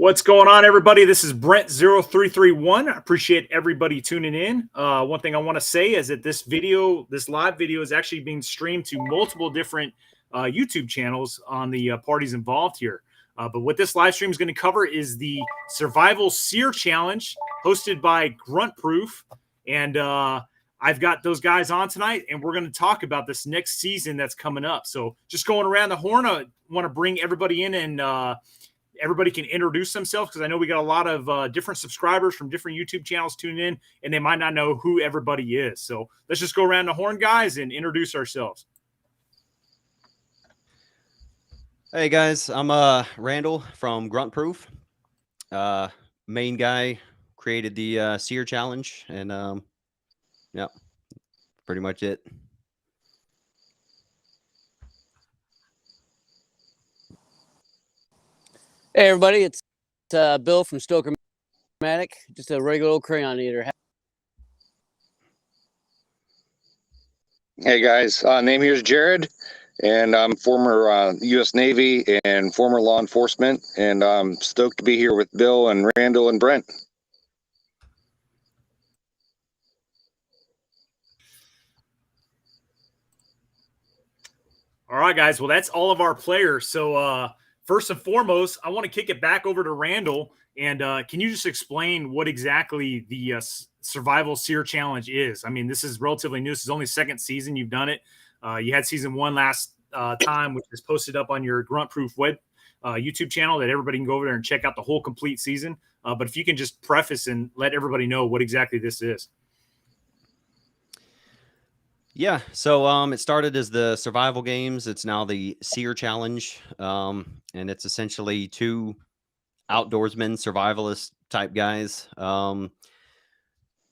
What's going on, everybody? This is Brent0331. I appreciate everybody tuning in. One thing I want to say is that this live video is actually being streamed to multiple different YouTube channels on the parties involved here. But what this live stream is going to cover is the Survival S.E.R.E Challenge hosted by Grunt. And I've got those guys on tonight, and we're going to talk about this next season that's coming up. So just going around the horn, I want to bring everybody in and everybody can introduce themselves, because I know we got a lot of different subscribers from different YouTube channels tuning in, and they might not know who everybody is. So let's just go around the horn, guys, and introduce ourselves. Hey guys, I'm Randall from Grunt. Main guy, created the S.E.R.E challenge, and yeah, pretty much it. Hey everybody, it's Bill from Stokermatic, just a regular old crayon eater. Hey guys, name here is Jared, and I'm former U.S. Navy and former law enforcement, and I'm stoked to be here with Bill and Randall and Brent. All right, guys. Well, that's all of our players. So first and foremost, I want to kick it back over to Randall. And can you just explain what exactly the Survival S.E.R.E Challenge is? I mean, this is relatively new. This is only second season you've done it. You had season one last time, which is posted up on your Grunt Proof web YouTube channel that everybody can go over there and check out the whole complete season. But if you can just preface and let everybody know what exactly this is. Yeah, so it started as the Survival Games. It's now the S.E.R.E Challenge, and it's essentially two outdoorsmen, survivalist type guys.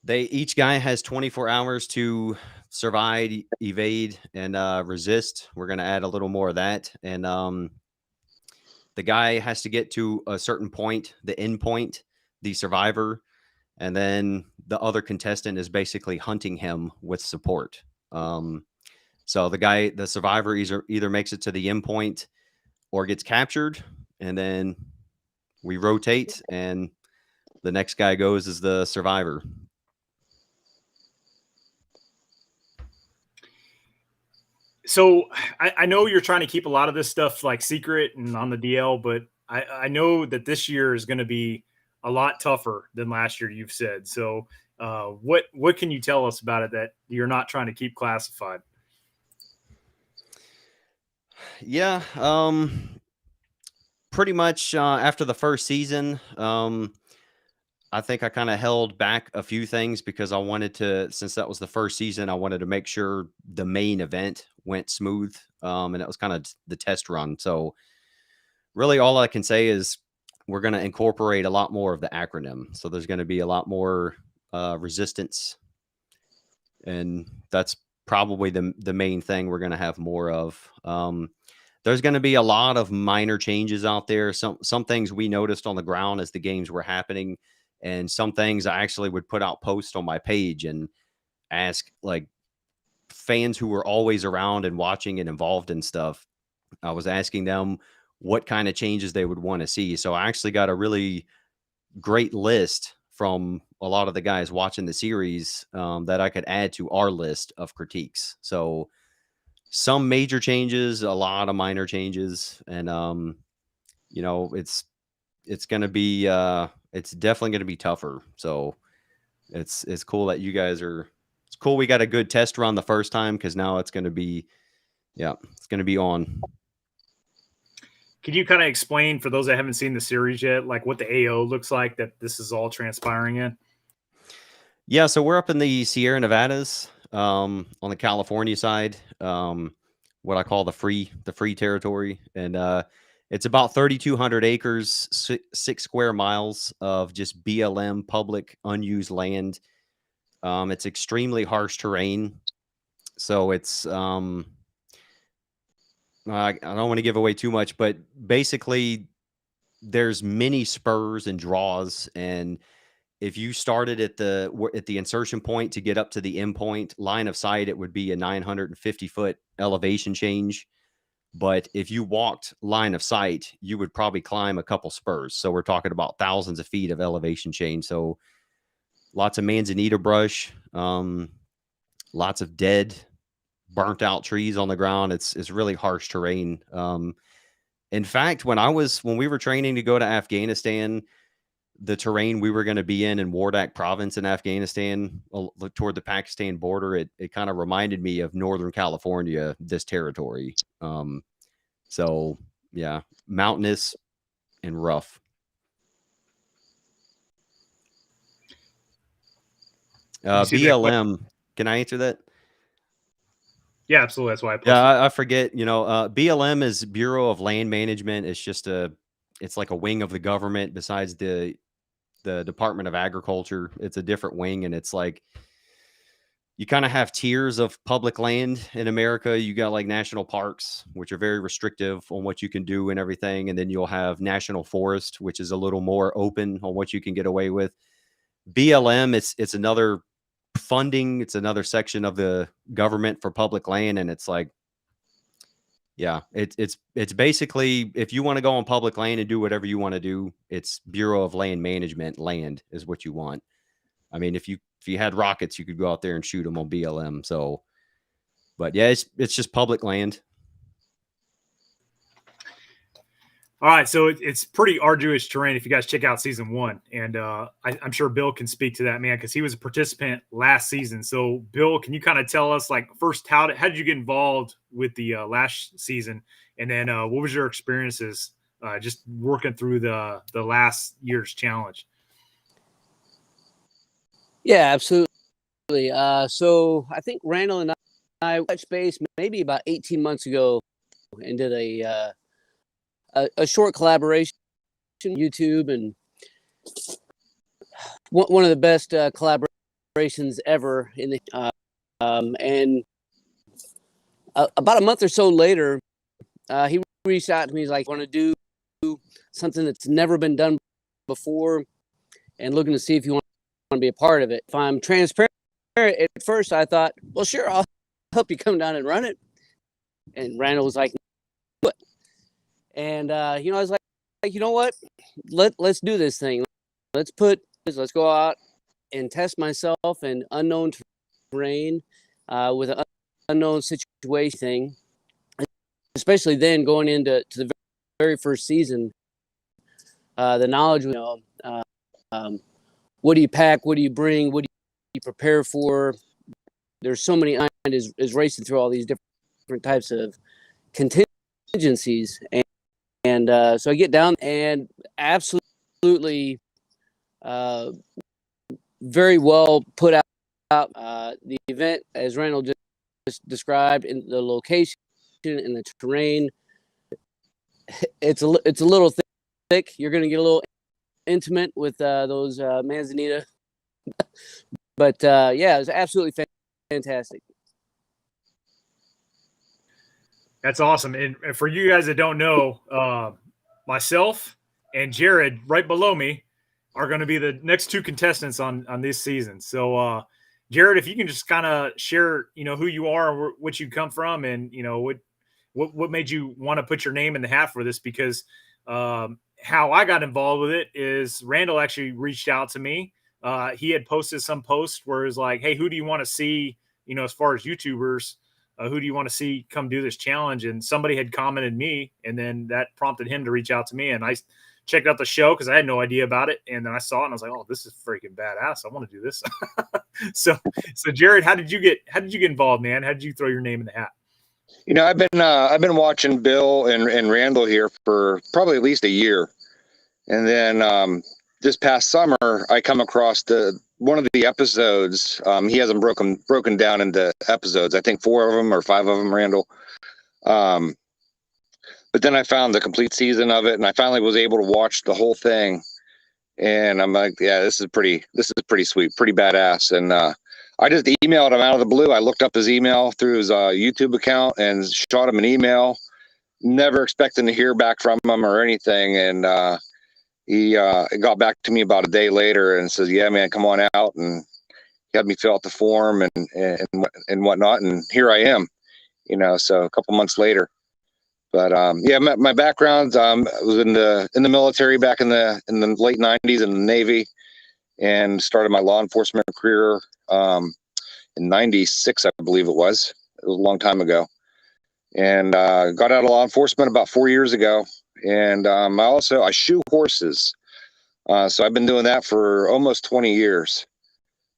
Each guy has 24 hours to survive, evade, and resist. We're going to add a little more of that. And the guy has to get to a certain point, the end point, the survivor, and then the other contestant is basically hunting him with support. So the survivor either makes it to the end point or gets captured, and then we rotate, and the next guy goes as the survivor. So I know you're trying to keep a lot of this stuff like secret and on the DL, but I know that this year is going to be a lot tougher than last year, you've said. So what can you tell us about it that you're not trying to keep classified? Yeah, pretty much after the first season, I think I kind of held back a few things because I wanted to, since that was the first season, I wanted to make sure the main event went smooth, and it was kind of the test run. So really all I can say is we're going to incorporate a lot more of the acronym. So there's going to be a lot more resistance, and that's probably the main thing we're going to have more of. There's going to be a lot of minor changes out there. Some things we noticed on the ground as the games were happening, and some things I actually would put out posts on my page and ask like fans who were always around and watching and involved in stuff. I was asking them what kind of changes they would want to see. So I actually got a really great list from a lot of the guys watching the series that I could add to our list of critiques. So some major changes, a lot of minor changes, and you know, it's going to be it's definitely going to be tougher. So it's cool that you guys are. It's cool we got a good test run the first time, because now it's going to be, yeah, it's going to be on. Could you kind of explain for those that haven't seen the series yet, like what the AO looks like that this is all transpiring in? Yeah, so we're up in the Sierra Nevadas, on the California side, what I call the free territory, and it's about 3,200 acres, 6 square miles of just BLM public unused land. It's extremely harsh terrain, so it's I don't want to give away too much, but basically there's many spurs and draws, and if you started at the insertion point to get up to the end point, line of sight, it would be a 950-foot elevation change. But if you walked line of sight, you would probably climb a couple spurs. So we're talking about thousands of feet of elevation change. So lots of manzanita brush, lots of dead, burnt out trees on the ground. It's really harsh terrain. In fact, when we were training to go to Afghanistan, the terrain we were going to be in Wardak province in Afghanistan toward the Pakistan border, it kind of reminded me of Northern California, this territory. So yeah, mountainous and rough. BLM, can I answer that? Yeah, absolutely. That's why I posted. Yeah, I forget, BLM is Bureau of Land Management. It's just it's like a wing of the government besides the Department of Agriculture. It's a different wing, and it's like you kind of have tiers of public land in America. You got like national parks, which are very restrictive on what you can do and everything. And then you'll have national forest, which is a little more open on what you can get away with. BLM, it's another funding. It's another section of the government for public land. And it's like, yeah, it's basically, if you want to go on public land and do whatever you want to do, it's Bureau of Land Management. Land is what you want. I mean, if you had rockets, you could go out there and shoot them on BLM. So, but yeah, it's just public land. All right, so it's pretty arduous terrain if you guys check out season 1, and I'm sure Bill can speak to that, man, because he was a participant last season. So, Bill, can you kind of tell us, like, first how did you get involved with the last season, and then what was your experiences just working through the last year's challenge? Yeah, absolutely. So I think Randall and I touched base maybe about 18 months ago and did a short collaboration on YouTube, and one of the best collaborations ever in the and about a month or so later, he reached out to me. He's like, "Want to do something that's never been done before, and looking to see if you want to be a part of it." If I'm transparent, at first I thought, well, sure, I'll help you come down and run it. And Randall was like, "What?" And I was like, you know what? Let's do this thing. Let's go out and test myself in unknown terrain with an unknown situation thing. Especially then going into the very first season, the knowledge, what do you pack? What do you bring? What do you prepare for? There's so many is racing through all these different types of contingencies. And so I get down and absolutely very well put out the event, as Randall just described, in the location and the terrain. It's a little thick. You're going to get a little intimate with those manzanita. But yeah, it was absolutely fantastic. That's awesome. And for you guys that don't know, myself and Jared, right below me, are going to be the next two contestants on this season. So, Jared, if you can just kind of share, who you are and what you come from, and what made you want to put your name in the hat for this? Because how I got involved with it is Randall actually reached out to me. He had posted some post where it was like, "Hey, who do you want to see? As far as YouTubers, who do you want to see come do this challenge?" And somebody had commented me, and then that prompted him to reach out to me. And I checked out the show because I had no idea about it, and then I saw it and I was like, "Oh, this is freaking badass! I want to do this." So Jared, how did you get involved, man? How did you throw your name in the hat? I've been watching Bill and Randall here for probably at least a year, and then this past summer I come across one of the episodes. He hasn't broken down into episodes. I think 4 of them or 5 of them, Randall. But then I found the complete season of it, and I finally was able to watch the whole thing. And I'm like, yeah, this is pretty sweet, pretty badass. And I just emailed him out of the blue. I looked up his email through his YouTube account and shot him an email, never expecting to hear back from him or anything. And he got back to me about a day later and says, "Yeah, man, come on out." And he had me fill out the form and whatnot. And here I am, so a couple months later. But yeah, my background's I was in the military back in the late '90s in the Navy, and started my law enforcement career in '96, I believe it was. It was a long time ago, and got out of law enforcement about 4 years ago. And I shoe horses, so I've been doing that for almost 20 years.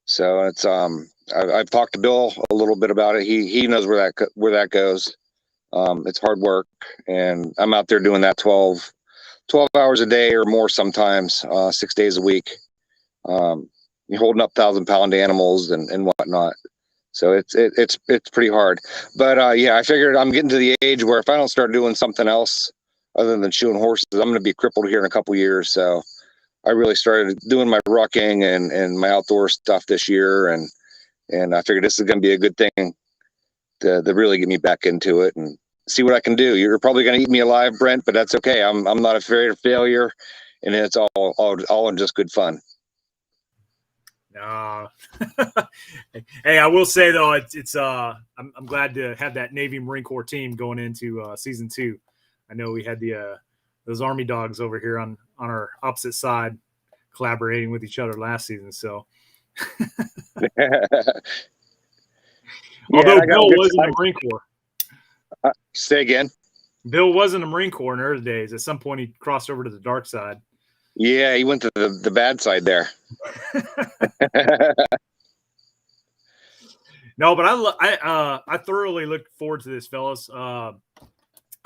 So it's I've talked to Bill a little bit about it. He knows where that goes. It's hard work, and I'm out there doing that 12 hours a day or more sometimes, 6 days a week. You're holding up 1,000-pound animals and whatnot. So it's pretty hard. But yeah, I figured I'm getting to the age where if I don't start doing something else other than shoeing horses, I'm going to be crippled here in a couple years. So I really started doing my rucking and my outdoor stuff this year, and I figured this is going to be a good thing to really get me back into it and see what I can do. You're probably going to eat me alive, Brent, but that's okay. I'm not afraid of failure, and it's all in just good fun. Hey, I will say though, I'm glad to have that Navy Marine Corps team going into season 2. I know we had those Army dogs over here on our opposite side collaborating with each other last season. So, although Bill was in the Marine Corps. Say again. Bill was in the Marine Corps in early days. At some point, he crossed over to the dark side. Yeah, he went to the bad side there. No, but I thoroughly look forward to this, fellas.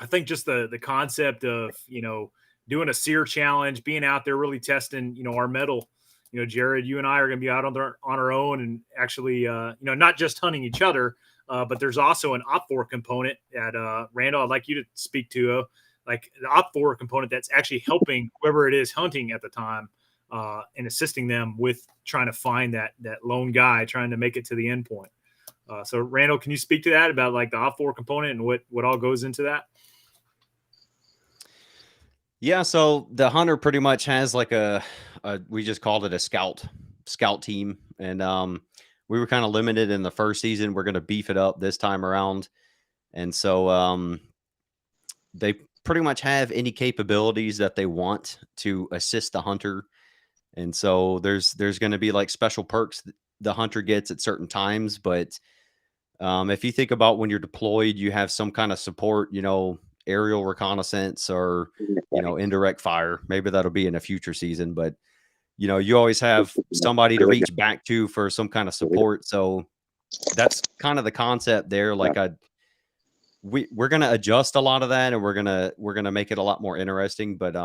I think just the concept of doing a S.E.R.E challenge, being out there really testing our mettle. Jared, you and I are going to be out on our own and actually not just hunting each other, but there's also an OPFOR component that Randall, I'd like you to speak to. Like the OPFOR component that's actually helping whoever it is hunting at the time and assisting them with trying to find that lone guy trying to make it to the end point. So Randall, can you speak to that about like the OPFOR component and what all goes into that? Yeah, so the hunter pretty much has like we just called it a scout team, and we were kind of limited in the first season. We're going to beef it up this time around, and so they pretty much have any capabilities that they want to assist the hunter. And so there's going to be like special perks the hunter gets at certain times. But if you think about when you're deployed, you have some kind of support, aerial reconnaissance or, indirect fire. Maybe that'll be in a future season, but you always have somebody to reach back to for some kind of support. So that's kind of the concept there. Like we're going to adjust a lot of that, and we're going to make it a lot more interesting. But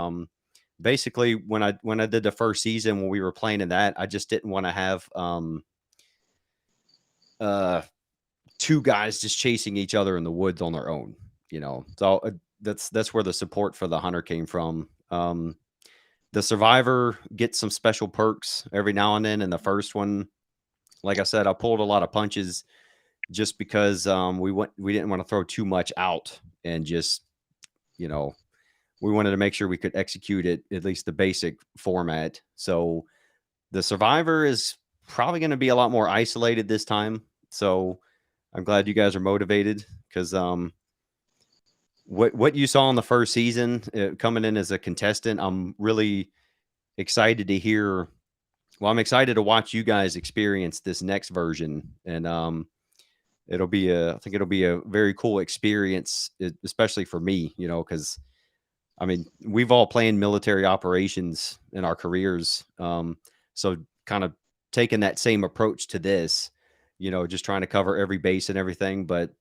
basically when I did the first season, when we were playing in that, I just didn't want to have two guys just chasing each other in the woods on their own, So that's where the support for the hunter came from. The survivor gets some special perks every now and then. In the first one, like I said, I pulled a lot of punches just because we didn't want to throw too much out, and just we wanted to make sure we could execute it, at least the basic format. So the survivor is probably going to be a lot more isolated this time. So I'm glad you guys are motivated, because what you saw in the first season coming in as a contestant, I'm really excited to hear. Well, I'm excited to watch you guys experience this next version, and I think it'll be a very cool experience, especially for me, because I mean, we've all planned military operations in our careers. So kind of taking that same approach to this, just trying to cover every base and everything. But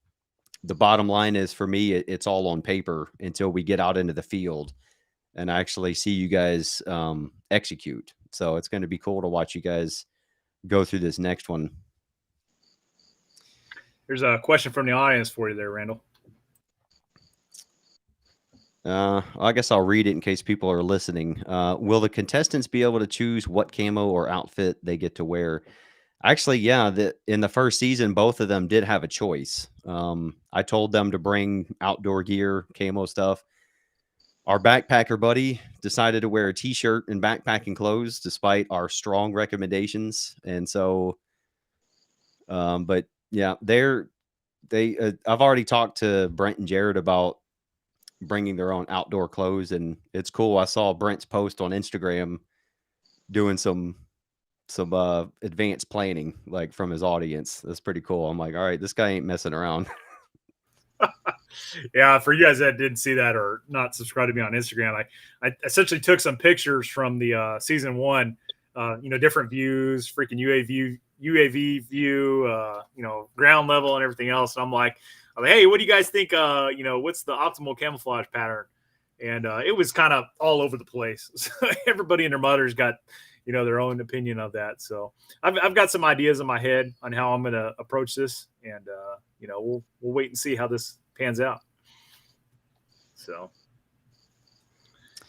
the bottom line is, for me, it's all on paper until we get out into the field and I actually see you guys execute. So it's going to be cool to watch you guys go through this next one. There's a question from the audience for you there, Randall. I guess I'll read it in case people are listening. Will the contestants be able to choose what camo or outfit they get to wear? Actually, yeah. In the first season, both of them did have a choice. I told them to bring outdoor gear, camo stuff. Our backpacker buddy decided to wear a t-shirt and backpacking clothes despite our strong recommendations. And so, but yeah, I've already talked to Brent and Jared about bringing their own outdoor clothes, and it's cool. I saw Brent's post on Instagram doing some advanced planning like from his audience. That's pretty cool. I'm like, all right, this guy ain't messing around. Yeah, for you guys that didn't see that or not subscribed to me on Instagram, I essentially took some pictures from the season 1, different views, freaking UAV view, ground level and everything else. And I'm like, hey, what do you guys think? What's the optimal camouflage pattern? And it was kind of all over the place. So everybody and their mother's got their own opinion of that. So I've got some ideas in my head on how I'm going to approach this, and we'll wait and see how this pans out. So,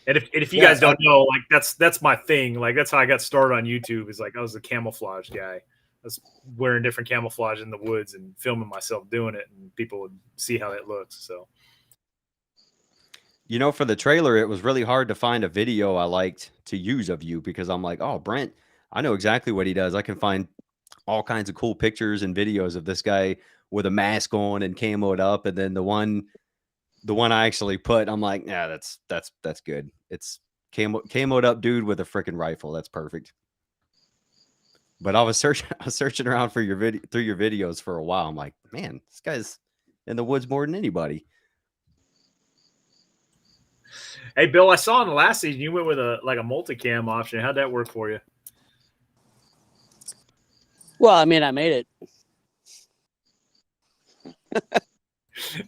and if you guys don't know, like that's my thing. Like that's how I got started on YouTube. Is like I was a camouflage guy. I was wearing different camouflage in the woods and filming myself doing it, and people would see how that looks. So, for the trailer, it was really hard to find a video I liked to use of you, because I'm like, oh, Brent, I know exactly what he does. I can find all kinds of cool pictures and videos of this guy with a mask on and camoed up. And then the one I actually put, I'm like, yeah, that's good. It's camoed up dude with a freaking rifle. That's perfect. But I was searching around for through your videos for a while. I'm like, man, this guy's in the woods more than anybody. Hey, Bill, I saw in the last season you went with a multicam option. How'd that work for you? Well, I mean, I made it.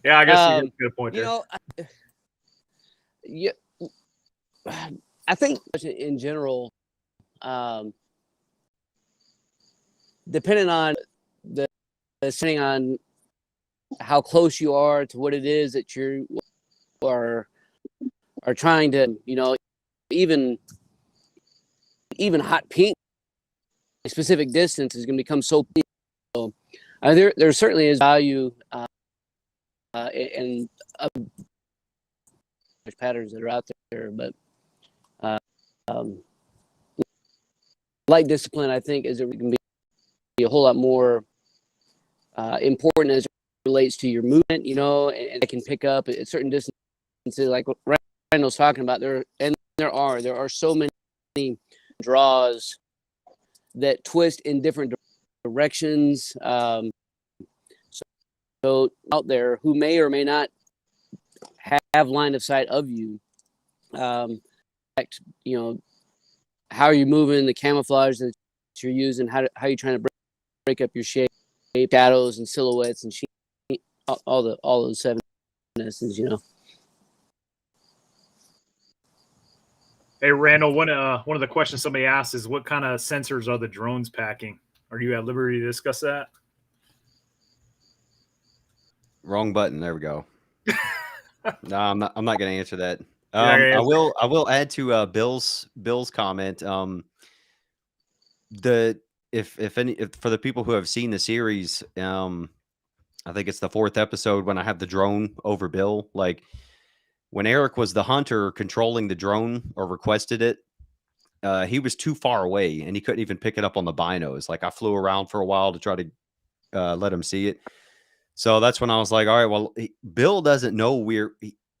Yeah, I guess you have a good point there. Yeah, I think in general, depending on depending on how close you are to what it is that you are trying to, even hot pink, a specific distance is going to become so. So, there certainly is value in patterns that are out there, but light discipline, I think, is it can be a whole lot more important as it relates to your movement, and it can pick up at certain distances, like what Randall's talking about. There are so many draws that twist in different directions. So out there who may or may not have line of sight of you, how are you moving, the camouflage that you're using, how are you trying to break up your shape, shadows and silhouettes and all those 7 S's, Hey, Randall, one of the questions somebody asked is, what kind of sensors are the drones packing? Are you at liberty to discuss that? Wrong button. There we go. No, I'm not going to answer that. I will add to Bill's comment. If for the people who have seen the series, I think it's the 4th episode when I have the drone over Bill. Like when Eric was the hunter controlling the drone or requested it, he was too far away and he couldn't even pick it up on the binos. Like I flew around for a while to try to let him see it. So that's when I was like, all right, well, Bill doesn't know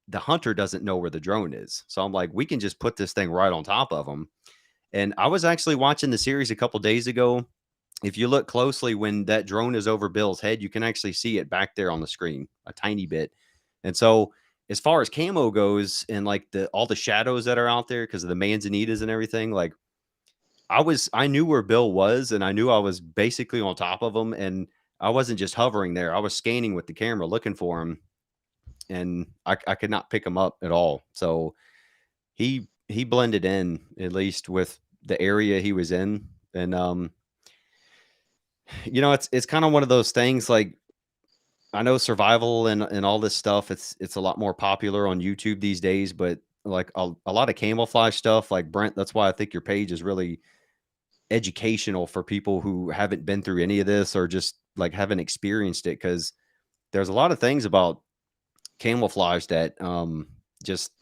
the hunter doesn't know where the drone is. So I'm like, we can just put this thing right on top of him. And I was actually watching the series a couple days ago. If you look closely, when that drone is over Bill's head, you can actually see it back there on the screen a tiny bit. And so as far as camo goes and like all the shadows that are out there because of the manzanitas and everything, like I knew where Bill was and I knew I was basically on top of him, and I wasn't just hovering there. I was scanning with the camera looking for him, and I could not pick him up at all. So he blended in, at least with the area he was in. And it's kind of one of those things. Like I know survival and all this stuff, it's a lot more popular on YouTube these days, but like a lot of camouflage stuff, like Brent, that's why I think your page is really educational for people who haven't been through any of this or just like haven't experienced it, because there's a lot of things about camouflage that just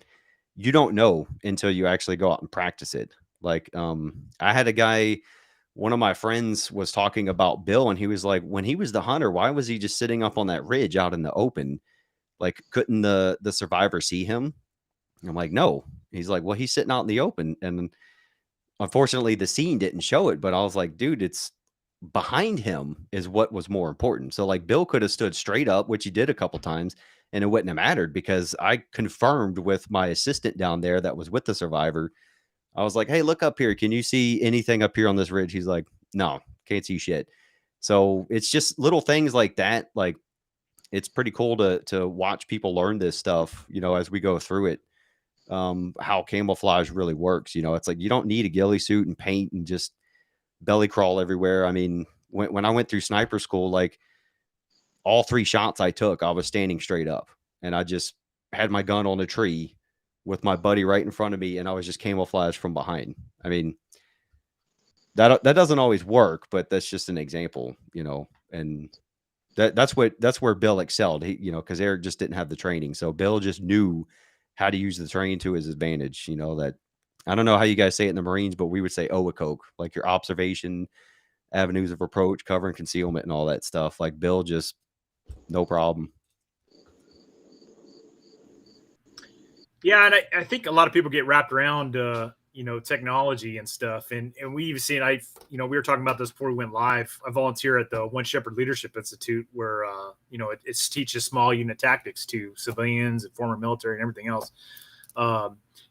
you don't know until you actually go out and practice it. Like I had a guy, one of my friends was talking about Bill, and he was like, when he was the hunter, why was he just sitting up on that ridge out in the open? like, couldn't the survivor see him? And I'm like, no. He's like, well, he's sitting out in the open. And unfortunately, the scene didn't show it, but I was like, dude, it's behind him is what was more important. So like Bill could have stood straight up, which he did a couple times, and it wouldn't have mattered because I confirmed with my assistant down there that was with the survivor. I was like, hey, look up here. Can you see anything up here on this ridge? He's like, no, can't see shit. So it's just little things like that. Like, it's pretty cool to watch people learn this stuff, you know, as we go through it. How camouflage really works. You know, it's like you don't need a ghillie suit and paint and just belly crawl everywhere. I mean, when I went through sniper school, like all 3 shots I took, I was standing straight up and I just had my gun on a tree with my buddy right in front of me, and I was just camouflaged from behind. I mean, that doesn't always work, but that's just an example, you know. And that's where Bill excelled. He, you know, because Eric just didn't have the training, so Bill just knew how to use the terrain to his advantage. You know, that I don't know how you guys say it in the Marines, but we would say OWACOK, like your observation, avenues of approach, cover and concealment, and all that stuff. Like Bill just no problem. Yeah, and I think a lot of people get wrapped around, you know, technology and stuff. And we've seen, you know, we were talking about this before we went live. I volunteer at the One Shepherd Leadership Institute where, you know, it teaches small unit tactics to civilians and former military and everything else.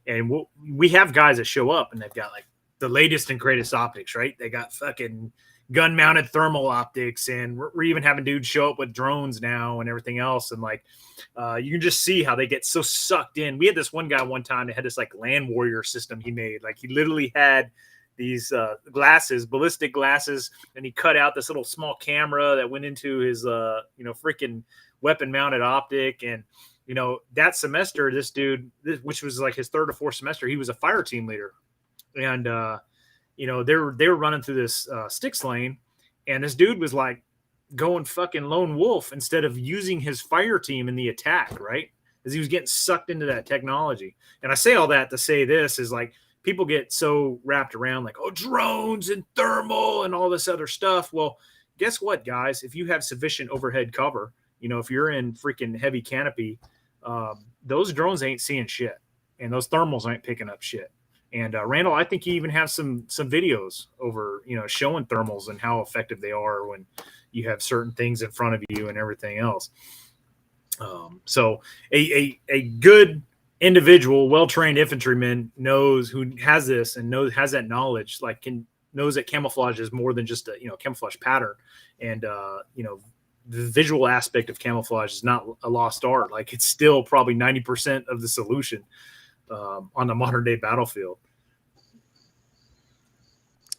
And we have guys that show up and they've got like the latest and greatest optics, right? They got fucking gun mounted thermal optics, and we're even having dudes show up with drones now and everything else. And like, you can just see how they get so sucked in. We had this one guy one time that had this like land warrior system he made. Like he literally had these glasses, ballistic glasses, and he cut out this little small camera that went into his, you know, freaking weapon mounted optic. And, you know, that semester, this dude, which was like his 3rd or 4th semester, he was a fire team leader. And, you know, they were running through this sticks lane, and this dude was like going fucking lone wolf instead of using his fire team in the attack, right? Because he was getting sucked into that technology. And I say all that to say this is like people get so wrapped around like, oh, drones and thermal and all this other stuff. Well, guess what, guys? If you have sufficient overhead cover, you know, if you're in freaking heavy canopy, those drones ain't seeing shit, and those thermals ain't picking up shit. And Randall, I think you even have some videos over, you know, showing thermals and how effective they are when you have certain things in front of you and everything else. So a good individual, well-trained infantryman who has this and has that knowledge, like knows that camouflage is more than just a, you know, camouflage pattern. And, you know, the visual aspect of camouflage is not a lost art. Like it's still probably 90% of the solution on the modern day battlefield.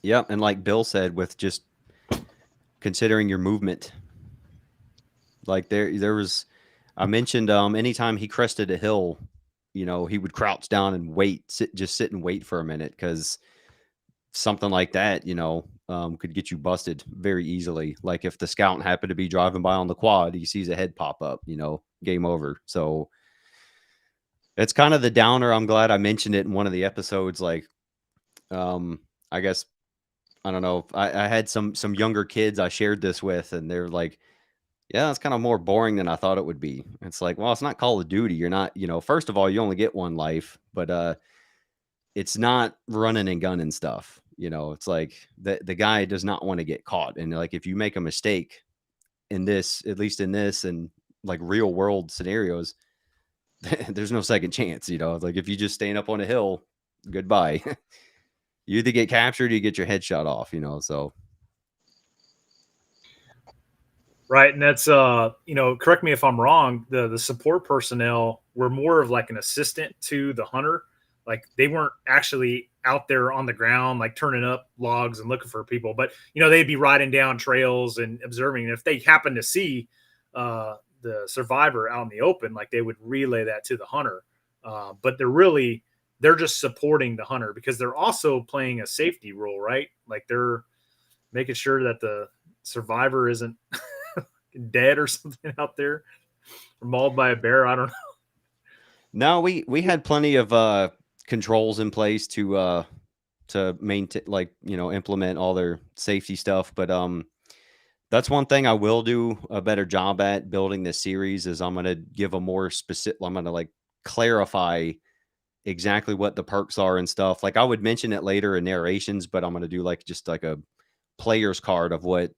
Yeah, and like Bill said, with just considering your movement, like there was, I mentioned, anytime he crested a hill, you know, he would crouch down and just sit and wait for a minute, because something like that, you know, could get you busted very easily. Like if the scout happened to be driving by on the quad, he sees a head pop up, you know, game over. So it's kind of the downer. I'm glad I mentioned it in one of the episodes. Like, I guess, I don't know. I had some younger kids I shared this with, and they're like, yeah, it's kind of more boring than I thought it would be. It's like, well, it's not Call of Duty. You're not, you know, first of all, you only get one life, but it's not running and gunning stuff. You know, it's like the guy does not want to get caught. And like, if you make a mistake in this, at least in this and like real world scenarios, there's no second chance. You know, like if you just stand up on a hill, goodbye. You either get captured or you get your head shot off, you know, so. Right. And that's, you know, correct me if I'm wrong. The support personnel were more of like an assistant to the hunter. Like they weren't actually out there on the ground, like turning up logs and looking for people, but, you know, they'd be riding down trails and observing. And if they happen to see the survivor out in the open, like they would relay that to the hunter. But they're just supporting the hunter because they're also playing a safety role, right? Like they're making sure that the survivor isn't dead or something out there, or mauled by a bear. I don't know. No, we had plenty of controls in place to maintain, like, you know, implement all their safety stuff. But That's one thing I will do a better job at building this series is I'm going to give a more specific, I'm going to like clarify exactly what the perks are and stuff. Like I would mention it later in narrations, but I'm going to do like just like a player's card of what,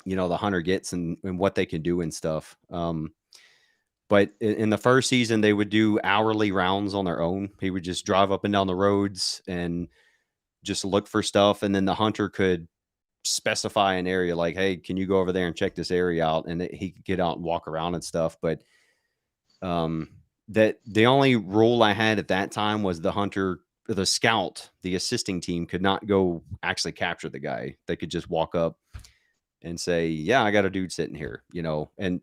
you know, the hunter gets and what they can do and stuff. But in the first season, they would do hourly rounds on their own. He would just drive up and down the roads and just look for stuff. And then the hunter could specify an area like, hey, can you go over there and check this area out? And he could get out and walk around and stuff. But that the only rule I had at that time was the hunter, the scout, the assisting team could not go actually capture the guy. They could just walk up and say, yeah, I got a dude sitting here, you know, and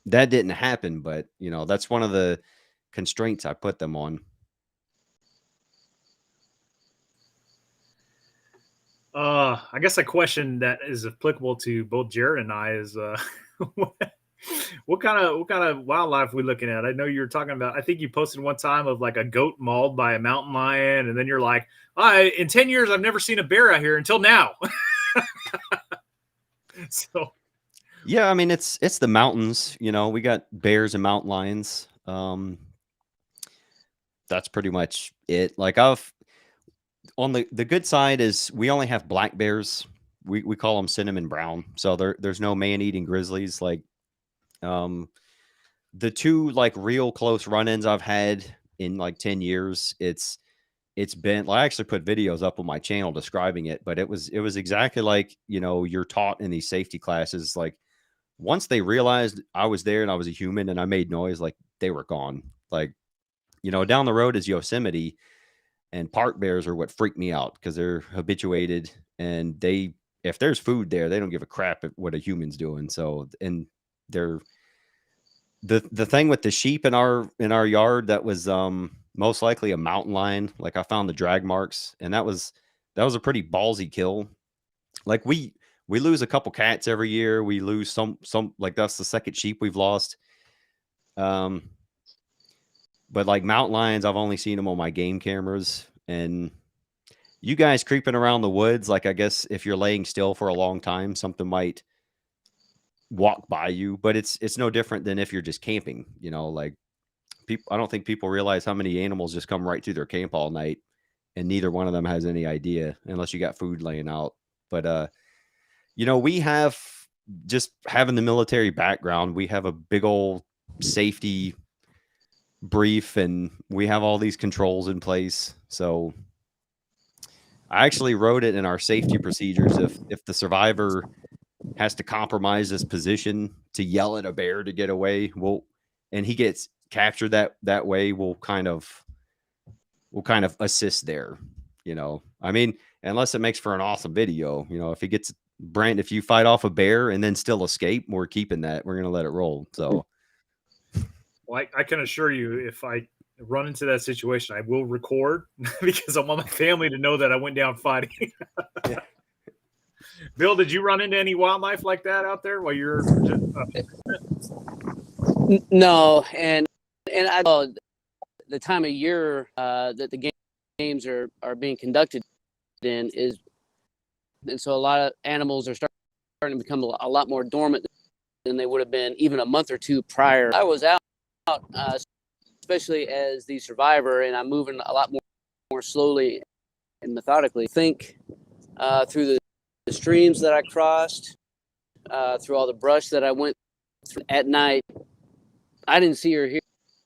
that didn't happen. But, you know, that's one of the constraints I put them on. I guess a question that is applicable to both Jared and I is what kind of wildlife are we looking at? I know you were talking about, I think you posted one time of like a goat mauled by a mountain lion, and then you're like, in 10 years I've never seen a bear out here until now. So yeah, I mean it's the mountains, you know, we got bears and mountain lions. That's pretty much it. Like on the good side is we only have black bears. We call them cinnamon brown. So there's no man-eating grizzlies. Like the two like real close run-ins I've had in like 10 years, it's been, I actually put videos up on my channel describing it, but it was exactly like, you know, you're taught in these safety classes. Like once they realized I was there and I was a human and I made noise, like they were gone. Like, you know, down the road is Yosemite, and park bears are what freak me out because they're habituated and if there's food there, they don't give a crap at what a human's doing. So, and they're the thing with the sheep in our yard that was most likely a mountain lion. Like I found the drag marks, and that was a pretty ballsy kill. Like we lose a couple cats every year. We lose some like that's the second sheep we've lost. But like mountain lions, I've only seen them on my game cameras. And you guys creeping around the woods, like I guess if you're laying still for a long time, something might walk by you. But it's no different than if you're just camping. You know, like I don't think people realize how many animals just come right through their camp all night, and neither one of them has any idea unless you got food laying out. But you know, we have, just having the military background, we have a big old safety brief and we have all these controls in place. So I actually wrote it in our safety procedures. If the survivor has to compromise his position to yell at a bear to get away, and he gets captured that way, we'll kind of assist there. You know, I mean, unless it makes for an awesome video, you know, if you fight off a bear and then still escape, we're keeping that. We're going to let it roll. So, well, I can assure you, if I run into that situation, I will record because I want my family to know that I went down fighting. Yeah. Bill, did you run into any wildlife like that out there while you're? No, and I know the time of year that the games are being conducted in is, and so a lot of animals are starting to become a lot more dormant than they would have been even a month or two prior. I was out, especially as the survivor, and I'm moving a lot more slowly and methodically. Think through the streams that I crossed, through all the brush that I went through at night. I didn't see or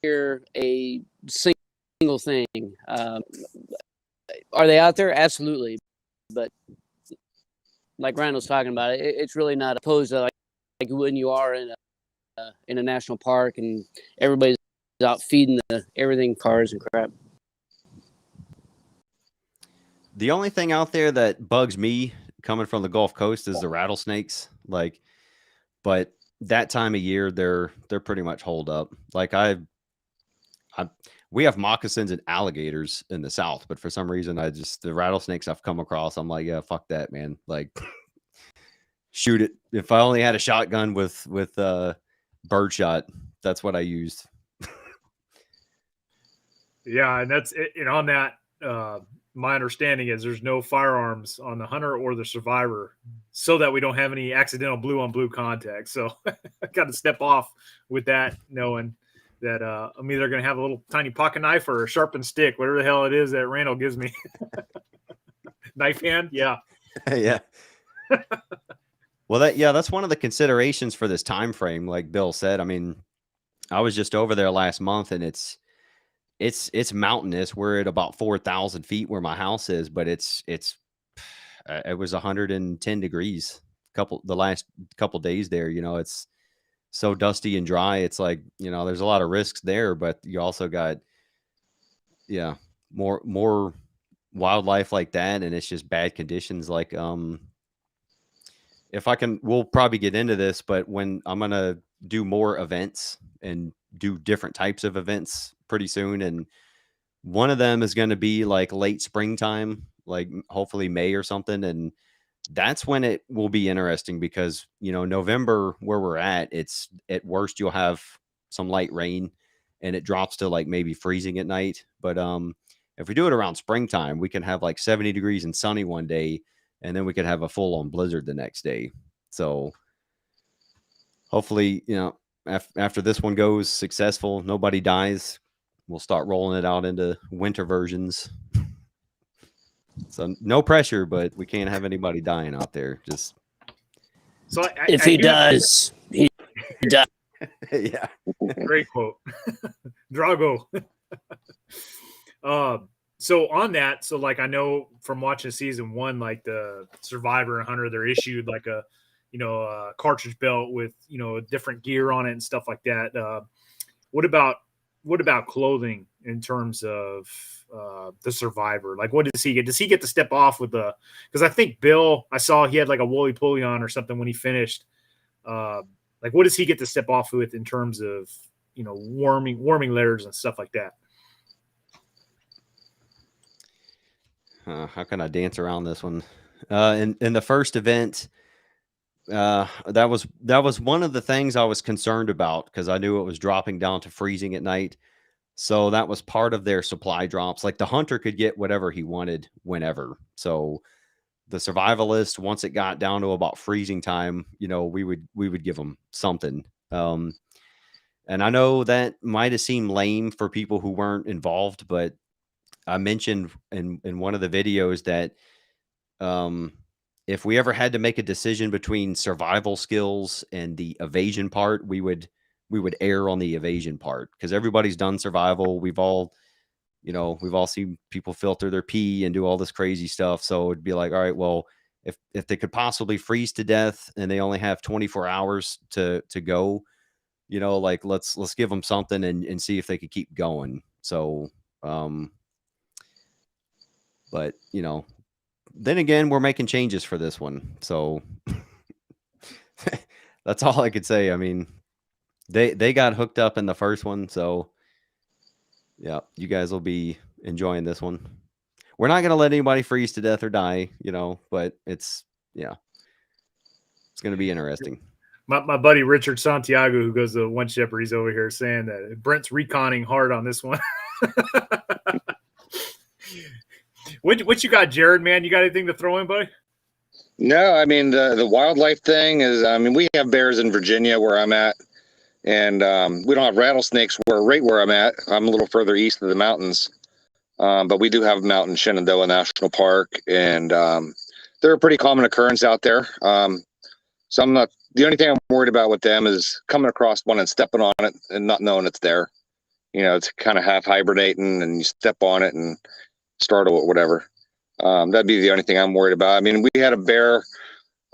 hear a single thing. Are they out there? Absolutely. But like Ryan was talking about, it's really not opposed to like when you are in a national park and everybody's out feeding everything, cars and crap. The only thing out there that bugs me coming from the Gulf Coast is the rattlesnakes. Like, but that time of year, they're pretty much holed up. Like we have moccasins and alligators in the South, but for some reason, the rattlesnakes I've come across, I'm like, yeah, fuck that, man. Like, shoot it. If I only had a shotgun with birdshot, that's what I used. Yeah, and that's it. And on that my understanding is there's no firearms on the hunter or the survivor, so that we don't have any accidental blue on blue contact. So I got to step off with that, knowing that I'm either going to have a little tiny pocket knife or a sharpened stick, whatever the hell it is that Randall gives me. Knife hand, yeah. Yeah. Well, that's one of the considerations for this time frame, like Bill said. I mean, I was just over there last month, and it's mountainous. We're at about 4,000 feet where my house is, but it was 110 degrees the last couple days there. You know, it's so dusty and dry. It's like, you know, there's a lot of risks there, but you also got, more wildlife like that, and it's just bad conditions. Like, we'll probably get into this, but when I'm gonna do more events and do different types of events pretty soon, and one of them is going to be like late springtime, like hopefully May or something, and that's when it will be interesting because, you know, November where we're at, it's at worst you'll have some light rain and it drops to like maybe freezing at night. But if we do it around springtime, we can have like 70 degrees and sunny one day, and then we could have a full-on blizzard the next day. So hopefully, you know, after this one goes successful, nobody dies, we'll start rolling it out into winter versions. So no pressure, but we can't have anybody dying out there. Just So if he does, he does. Yeah. Great quote. Drago. So on that, so like I know from watching season 1, like the survivor and hunter, they're issued like a, you know, a cartridge belt with, you know, different gear on it and stuff like that. What about clothing in terms of the survivor? Like, what does he get? Does he get to step off with the? Because I think Bill, I saw he had like a woolly pulley on or something when he finished. Like, what does he get to step off with in terms of, you know, warming layers and stuff like that? How can I dance around this one? In the first event, that was one of the things I was concerned about because I knew it was dropping down to freezing at night. So that was part of their supply drops. Like the hunter could get whatever he wanted whenever. So the survivalist, once it got down to about freezing time, you know, we would give them something. And I know that might have seemed lame for people who weren't involved, but I mentioned in one of the videos that if we ever had to make a decision between survival skills and the evasion part, we would err on the evasion part because everybody's done survival. We've all seen people filter their pee and do all this crazy stuff. So it'd be like, all right, well, if they could possibly freeze to death and they only have 24 hours to go, you know, like let's give them something and see if they could keep going. So, but you know, then again, we're making changes for this one. So that's all I could say. I mean, they got hooked up in the first one. So yeah, you guys will be enjoying this one. We're not going to let anybody freeze to death or die, you know, but it's going to be interesting. My buddy Richard Santiago, who goes to One Shepherd, he's over here saying that Brent's reconning hard on this one. What you got, Jared, man? You got anything to throw in, buddy? No, I mean, the wildlife thing is, I mean, we have bears in Virginia where I'm at, and we don't have rattlesnakes right where I'm at. I'm a little further east of the mountains, but we do have them out in Shenandoah National Park, and they're a pretty common occurrence out there. So the only thing I'm worried about with them is coming across one and stepping on it and not knowing it's there. You know, it's kind of half hibernating and you step on it and startle it, whatever. That'd be the only thing I'm worried about. I mean, we had a bear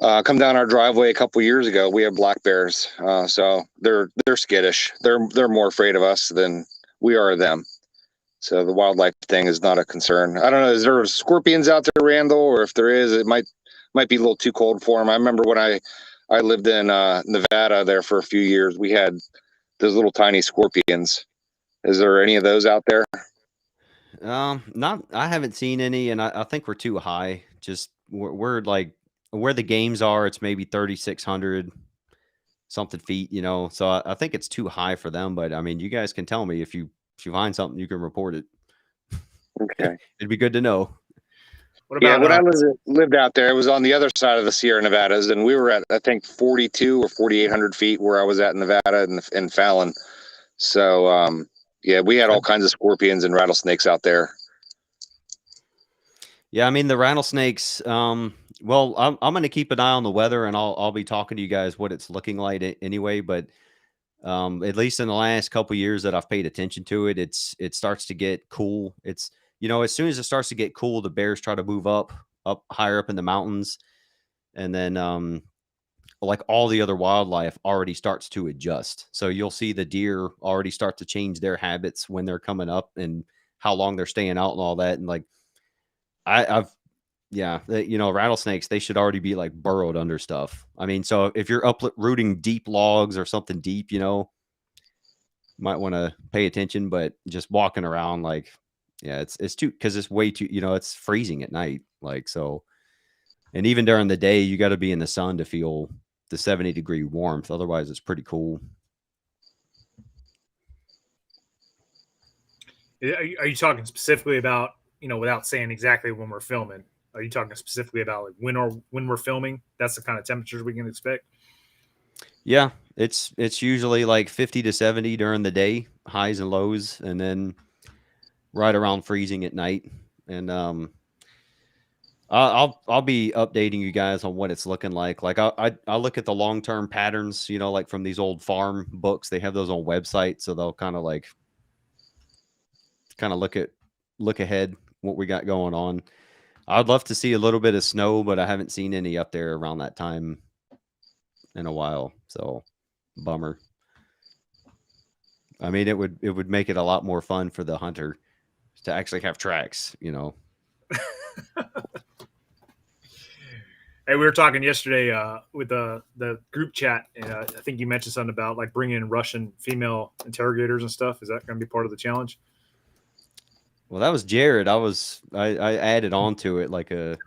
come down our driveway a couple years ago. We have black bears, so they're skittish. They're more afraid of us than we are of them. So the wildlife thing is not a concern. I don't know. Is there scorpions out there, Randall? Or if there is, it might be a little too cold for them. I remember when I lived in Nevada there for a few years, we had those little tiny scorpions. Is there any of those out there? Not. I haven't seen any, and I think we're too high. Just we're like where the games are. It's maybe 3,600 something feet, you know. So I think it's too high for them. But I mean, you guys can tell me if you find something, you can report it. Okay. It'd be good to know. What about when I lived out there, it was on the other side of the Sierra Nevadas, and we were at, I think, 42 or 4,800 feet where I was at in Nevada and Fallon. So, we had all kinds of scorpions and rattlesnakes out there. Yeah, I mean the rattlesnakes. Well, I'm going to keep an eye on the weather, and I'll be talking to you guys what it's looking like anyway. But at least in the last couple years that I've paid attention to it, it starts to get cool. It's as soon as it starts to get cool, the bears try to move up higher up in the mountains, and then like all the other wildlife already starts to adjust. So you'll see the deer already start to change their habits when they're coming up and how long they're staying out and all that. And like rattlesnakes, they should already be like burrowed under stuff. I mean, so if you're uprooting deep logs or something deep, might want to pay attention, but just walking around, like, yeah, it's too, because it's way too, it's freezing at night. Like, so, and even during the day, you got to be in the sun to feel the 70-degree warmth. Otherwise, it's pretty cool. Are you talking specifically about, without saying exactly when we're filming? Are you talking specifically about like when we're filming? That's the kind of temperatures we can expect. Yeah, it's usually like 50 to 70 during the day, highs and lows, and then right around freezing at night. And I'll be updating you guys on what it's looking like. Like I look at the long-term patterns, like from these old farm books. They have those on websites, so they'll kind of look ahead what we got going on. I'd love to see a little bit of snow, but I haven't seen any up there around that time in a while. So bummer. I mean, it would make it a lot more fun for the hunter to actually have tracks, Hey, we were talking yesterday with the group chat, and I think you mentioned something about like bringing in Russian female interrogators and stuff. Is that going to be part of the challenge? Well, that was Jared. I added on to it like a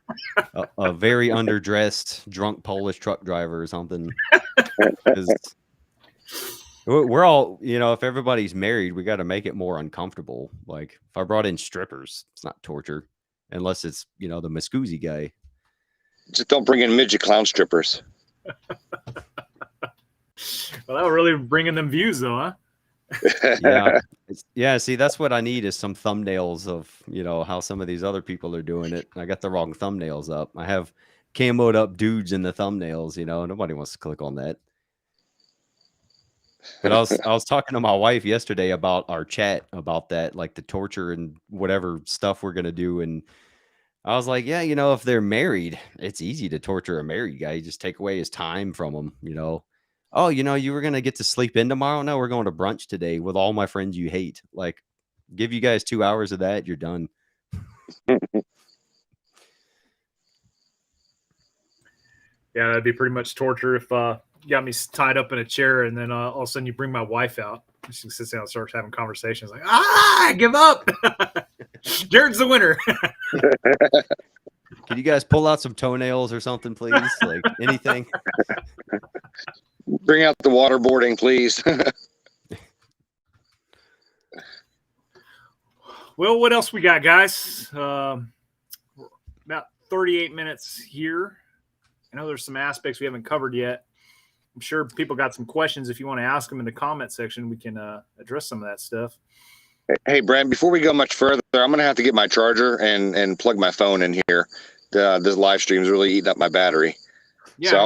very underdressed drunk Polish truck driver or something. We're all, if everybody's married, we got to make it more uncomfortable. Like if I brought in strippers, it's not torture unless it's, the Muscoozy guy. Just don't bring in midget clown strippers. Well, that would really bring in them views, though, huh? Yeah. See, that's what I need is some thumbnails of, how some of these other people are doing it. I got the wrong thumbnails up. I have camoed up dudes in the thumbnails. Nobody wants to click on that. But I was talking to my wife yesterday about our chat about that, like the torture and whatever stuff we're gonna do, and I was like, yeah, if they're married, it's easy to torture a married guy. You just take away his time from him, Oh, you were going to get to sleep in tomorrow. No, we're going to brunch today with all my friends you hate. Like, give you guys 2 hours of that. You're done. Yeah, that'd be pretty much torture if you got me tied up in a chair and then all of a sudden you bring my wife out. She sits down and starts having conversations like, give up. Jared's the winner. Can you guys pull out some toenails or something, please? Like anything? Bring out the waterboarding, please. Well, what else we got, guys? About 38 minutes here. I know there's some aspects we haven't covered yet. I'm sure people got some questions. If you want to ask them in the comment section, we can address some of that stuff. Hey, Brad, before we go much further, I'm going to have to get my charger and plug my phone in here. This live stream is really eating up my battery. Yeah, so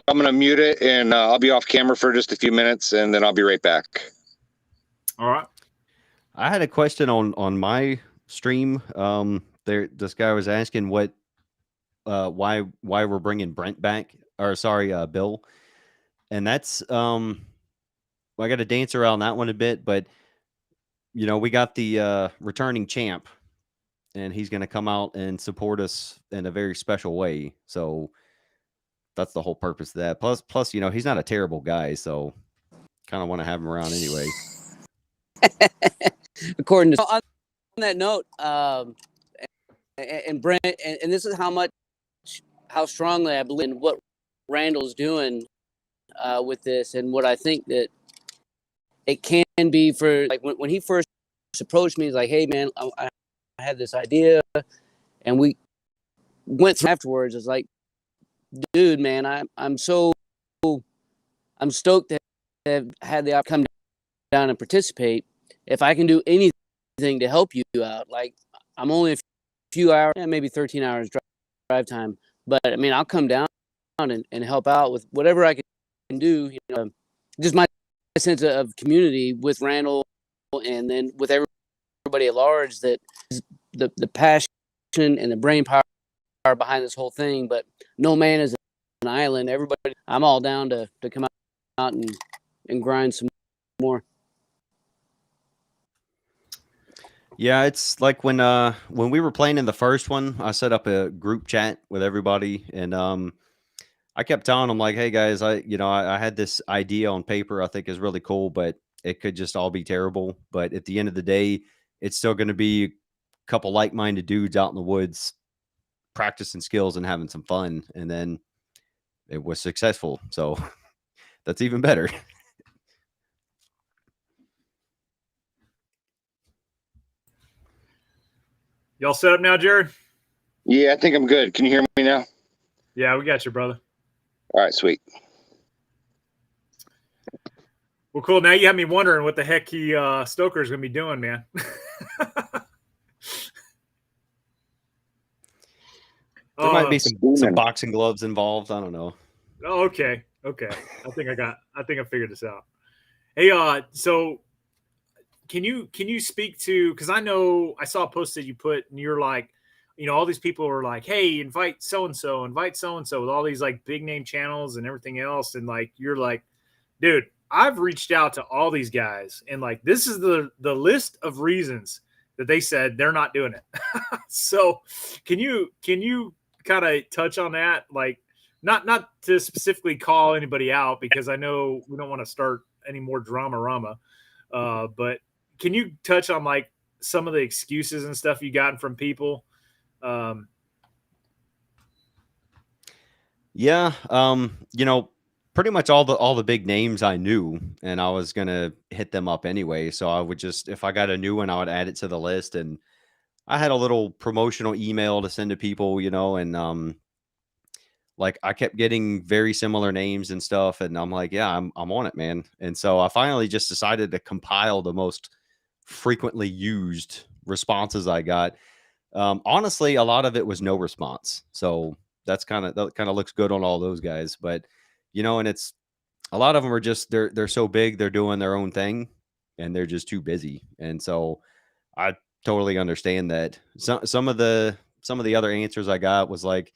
I'm going to mute it, and I'll be off camera for just a few minutes, and then I'll be right back. All right. I had a question on my stream. This guy was asking why we're bringing Brent back, or sorry, Bill. And that's I got to dance around that one a bit, but we got the returning champ, and he's going to come out and support us in a very special way. So that's the whole purpose of that. Plus, he's not a terrible guy, so kind of want to have him around anyway. According to on that note, and Brent, and this is how strongly I believe in what Randall's doing with this, and what I think that it can be for, like when he first approached me, he's like, "Hey man, I had this idea," And we went through afterwards. It's like, dude, man, I'm stoked to have had the opportunity to come down and participate. If I can do anything to help you out, like I'm only a few hours, maybe 13 hours drive time, but I mean, I'll come down and help out with whatever I can do. You know, just my sense of community with Randall, and then with everybody at large, that the passion and the brain power behind this whole thing. But no man is an island. Everybody, I'm all down to come out and grind some more. Yeah, it's like when we were playing in the first one, I set up a group chat with everybody, and I kept telling them like, "Hey guys, I had this idea on paper I think is really cool, but it could just all be terrible. But at the end of the day, it's still going to be a couple like-minded dudes out in the woods practicing skills and having some fun." And then it was successful, so that's even better. Y'all set up now, Jared? Yeah, I think I'm good. Can you hear me now? Yeah, we got you, brother. All right, sweet. Well, cool. Now you have me wondering what the heck Stoker's going to be doing, man. There might be some boxing gloves involved. I don't know. Oh, okay. I think I figured this out. Hey, so can you speak to, because I know I saw a post that you put, and you're like, you know, all these people are like, hey, invite so and so with all these like big name channels and everything else, and like you're like, dude, I've reached out to all these guys, and like this is the list of reasons that they said they're not doing it. So can you kind of touch on that? Like, not to specifically call anybody out, because I know we don't want to start any more drama, but can you touch on like some of the excuses and stuff you gotten from people? Yeah, you know, pretty much all the big names I knew, and I was gonna hit them up anyway. So I would just, if I got a new one, I would add it to the list, and I had a little promotional email to send to people, you know, and like I kept getting very similar names and stuff, and I'm like, yeah, I'm on it, man. And so I finally just decided to compile the most frequently used responses I got. Honestly, a lot of it was no response, so that kind of looks good on all those guys. But you know, and it's a lot of them are just they're so big, they're doing their own thing, and they're just too busy. And so I totally understand that. Some of the other answers I got was like,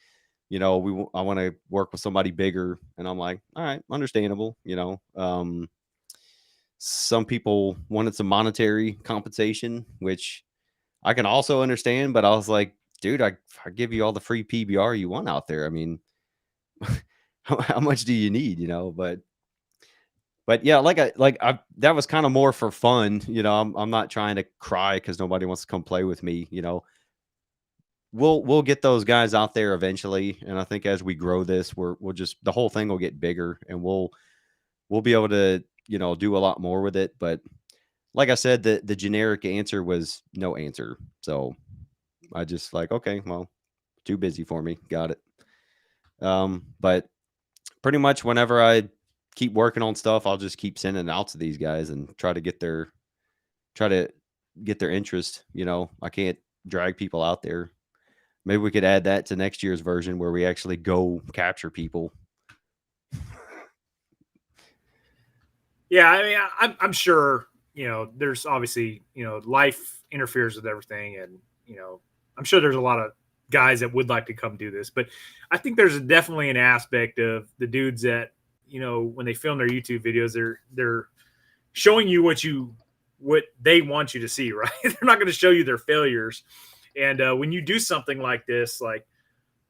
you know, I want to work with somebody bigger, and I'm like, all right, understandable. You know, some people wanted some monetary compensation, which I can also understand, but I was like, dude, I give you all the free PBR you want out there. I mean, how much do you need, you know? But yeah, that was kind of more for fun, you know. I'm not trying to cry because nobody wants to come play with me, you know. We'll get those guys out there eventually, and I think as we grow this, we'll just, the whole thing will get bigger, and we'll be able to, you know, do a lot more with it. But like I said, the generic answer was no answer. So I just like, okay, well, too busy for me. Got it. But pretty much whenever I keep working on stuff, I'll just keep sending it out to these guys and try to get their interest. You know, I can't drag people out there. Maybe we could add that to next year's version where we actually go capture people. Yeah, I mean, I'm sure, you know, there's obviously, you know, life interferes with everything, and you know, I'm sure there's a lot of guys that would like to come do this, but I think there's definitely an aspect of the dudes that, you know, when they film their YouTube videos, they're showing you what they want you to see, right? They're not going to show you their failures. And when you do something like this, like,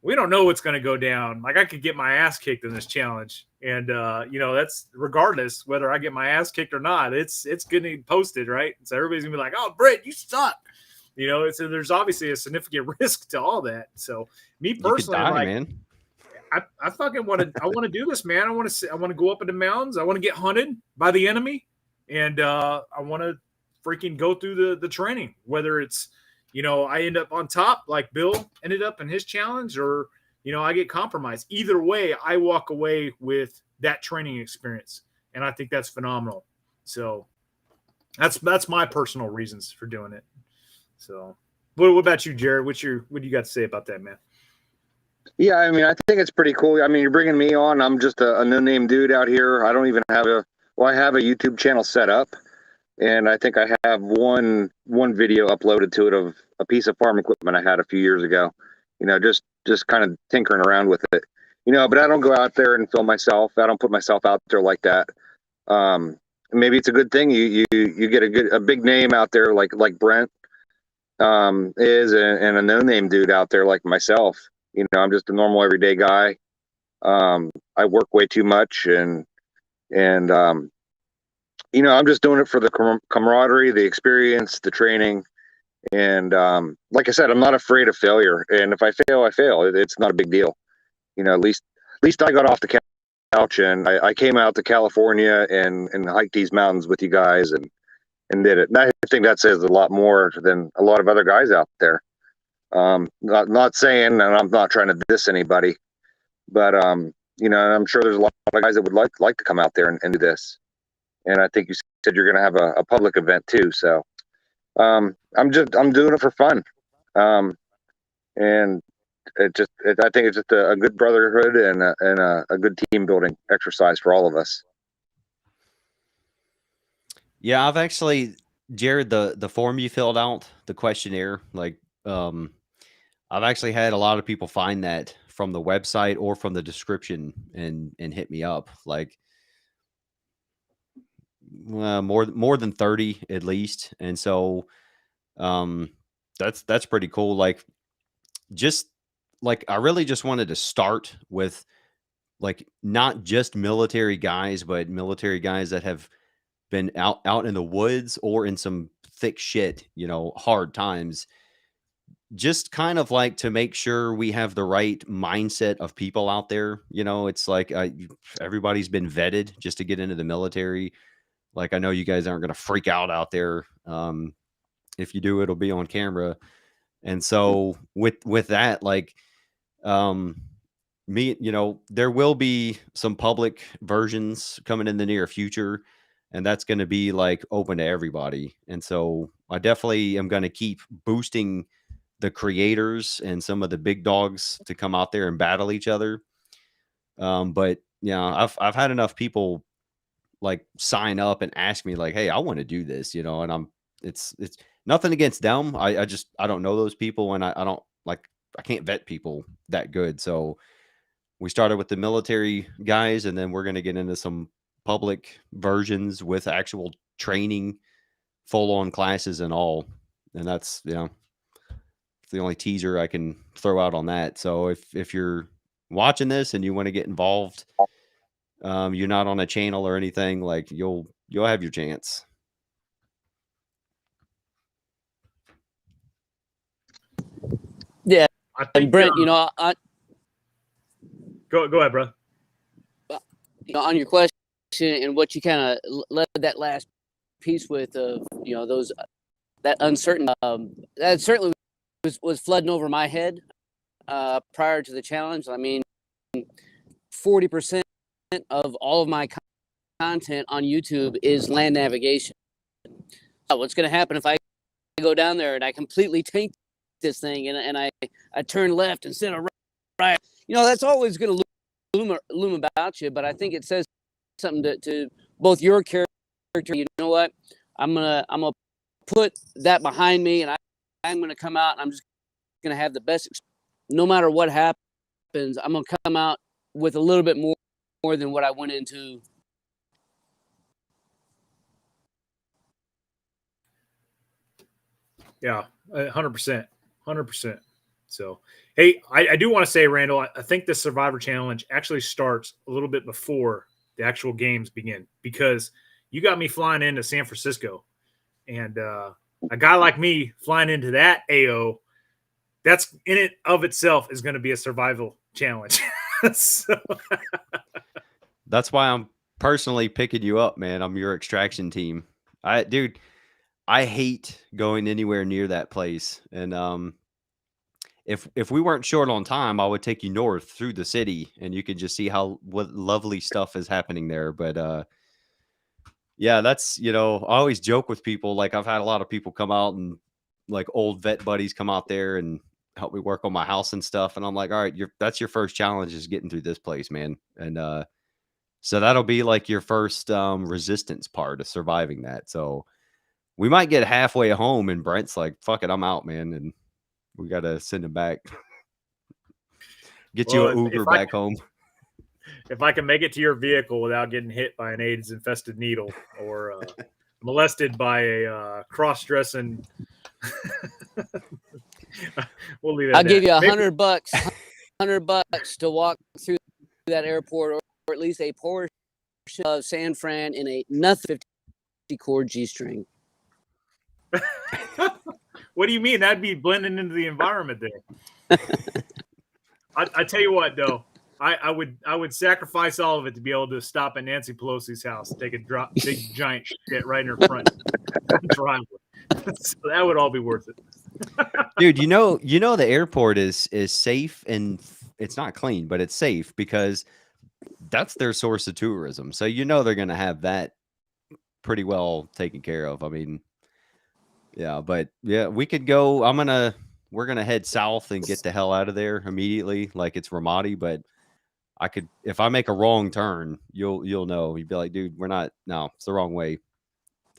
we don't know what's going to go down. Like, I could get my ass kicked in this challenge, and you know, that's regardless whether I get my ass kicked or not. It's going to be posted, right? So everybody's gonna be like, "Oh, Brett, you suck." You know, so there's obviously a significant risk to all that. So me personally, die, like, man. I fucking want to. I want to do this, man. I want to go up in the mountains. I want to get hunted by the enemy, and I want to freaking go through the training. Whether it's, I end up on top like Bill ended up in his challenge, or, I get compromised. Either way, I walk away with that training experience. And I think that's phenomenal. So that's my personal reasons for doing it. So what about you, Jared? What do you got to say about that, man? Yeah, I mean, I think it's pretty cool. I mean, you're bringing me on. I'm just a no-name dude out here. I don't even have I have a YouTube channel set up, and I think I have one video uploaded to it of a piece of farm equipment I had a few years ago. Just kind of tinkering around with it. But I don't go out there and film myself. I don't put myself out there like that. Maybe it's a good thing. You get a big name out there like Brent is, and a no-name dude out there like myself. I'm just a normal everyday guy. I work way too much, and I'm just doing it for the camaraderie, the experience, the training, and like I said, I'm not afraid of failure. And if I fail, I fail. It's not a big deal. At least I got off the couch and I came out to California and hiked these mountains with you guys and did it. And I think that says a lot more than a lot of other guys out there. Not saying, and I'm not trying to diss anybody, but I'm sure there's a lot of guys that would like to come out there and do this. And I think you said you're going to have a public event too. So I'm doing it for fun. And I think it's just a good brotherhood and a good team building exercise for all of us. Yeah, I've actually, Jared, the form you filled out, the questionnaire, I've actually had a lot of people find that from the website or from the description and hit me up, more than 30 at least. And so that's pretty cool. I really just wanted to start with not just military guys, but military guys that have been out in the woods or in some thick shit, hard times. Just kind of to make sure we have the right mindset of people out there. It's everybody's been vetted just to get into the military. I know you guys aren't going to freak out there. If you do, it'll be on camera. And so with that, there will be some public versions coming in the near future, and that's going to be open to everybody. And so I definitely am going to keep boosting the creators and some of the big dogs to come out there and battle each other. But I've had enough people sign up and ask me hey, I want to do this, and it's nothing against them. I don't know those people, and I don't I can't vet people that good. So we started with the military guys, and then we're going to get into some public versions with actual training, full on classes and all. And that's, it's the only teaser I can throw out on that. So if you're watching this and you want to get involved, you're not on a channel or anything, you'll have your chance. Yeah. I think, And Brent, go ahead, bro. On your question and what you kind of led that last piece with of those that uncertain that certainly was flooding over my head prior to the challenge. I mean, 40% of all of my content on YouTube is land navigation. What's going to happen if I go down there and I completely tank this thing and I turn left instead of right? That's always going to loom about you. But I think it says something to both your character. You know what? I'm gonna put that behind me, and I'm gonna come out and I'm just gonna have the best experience. No matter what happens, I'm gonna come out with a little bit more than what I went into. Yeah, 100%. So, hey, I do want to say, Randall, I think the Survivor Challenge actually starts a little bit before the actual games begin, because you got me flying into San Francisco, and a guy like me flying into that AO, that's in it of itself is going to be a survival challenge. So. That's why I'm personally picking you up, man. I'm your extraction team. I hate going anywhere near that place. And if we weren't short on time, I would take you north through the city, and you could just see what lovely stuff is happening there. But yeah, that's, I always joke with people. Like, I've had a lot of people come out, and like old vet buddies come out there and help me work on my house and stuff. And I'm like, all right, that's your first challenge, is getting through this place, man. And so that'll be like your first resistance part of surviving that. So we might get halfway home and Brent's like, fuck it, I'm out, man. And we got to send him back. Get you an Uber back home. If I can make it to your vehicle without getting hit by an AIDS infested needle or molested by a cross-dressing, we'll leave it. I'll give you $100, $100 to walk through that airport, or at least a portion of San Fran in a nothing 50 chord G-string. What do you mean? That'd be blending into the environment there. I tell you what, though, I would sacrifice all of it to be able to stop at Nancy Pelosi's house, take a big giant shit right in her front driveway. So that would all be worth it. Dude, the airport is safe, and it's not clean, but it's safe because that's their source of tourism. So they're going to have that pretty well taken care of. I mean, yeah, but yeah, we could go. We're going to head south and get the hell out of there immediately. Like, it's Ramadi, but if I make a wrong turn, you'll know. You'd be like, dude, it's the wrong way.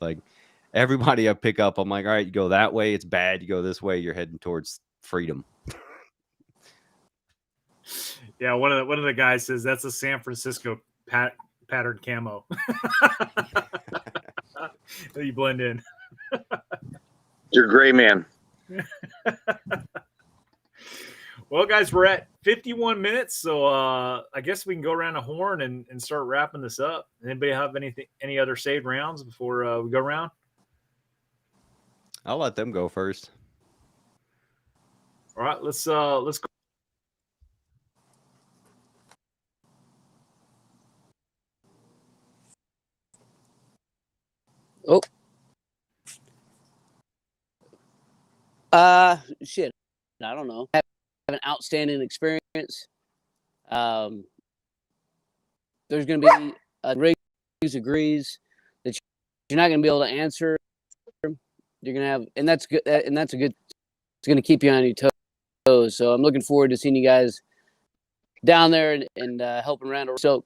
Like, everybody I pick up, I'm like, all right, you go that way, it's bad. You go this way, you're heading towards freedom. Yeah, one of the guys says that's a San Francisco patterned camo. You blend in. You're a gray man. Well, guys, we're at 51 minutes, so I guess we can go around the horn and start wrapping this up. Anybody have any other saved rounds before we go around? I'll let them go first. All right, let's go. Oh. Shit. I don't know. Have an outstanding experience. There's going to be Riggs agrees that you're not going to be able to answer. You're going to have, and that's good. And that's it's going to keep you on your toes. So I'm looking forward to seeing you guys down there and helping Randall. So.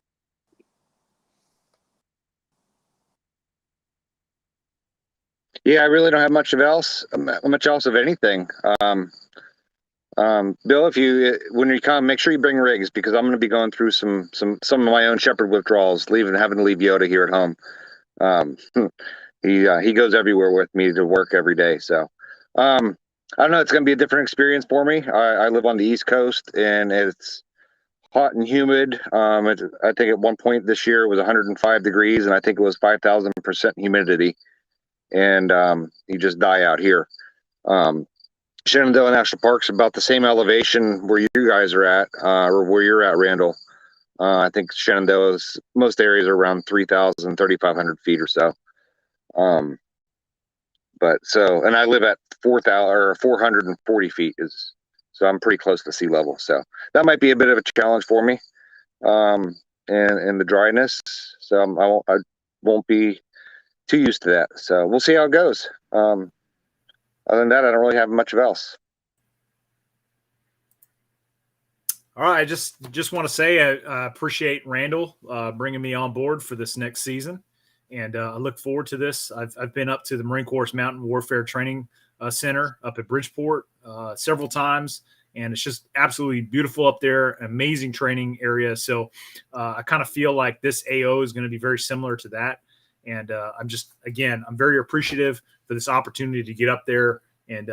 Yeah, I really don't have much else of anything. Bill, when you come, make sure you bring Riggs, because I'm going to be going through some of my own shepherd withdrawals, having to leave Yoda here at home. He goes everywhere with me to work every day. So I don't know. It's going to be a different experience for me. I live on the East Coast, and it's hot and humid. I think at one point this year it was 105 degrees, and I think it was 5,000% humidity. And you just die out here. Shenandoah National Park's about the same elevation where you guys are at, or where you're at, Randall. I think Shenandoah's, most areas are around 3,000, 3,500 feet or so. And I live at 4,000 or 440 feet, so I'm pretty close to sea level. So that might be a bit of a challenge for me, and the dryness. So I won't be too used to that. So we'll see how it goes. Other than that, I don't really have much else. All right, I just want to say I appreciate Randall bringing me on board for this next season, and I look forward to this. I've been up to the Marine Corps Mountain Warfare Training Center up at Bridgeport several times, and it's just absolutely beautiful up there. Amazing training area. So I kind of feel like this AO is going to be very similar to that. And I'm very appreciative for this opportunity to get up there and,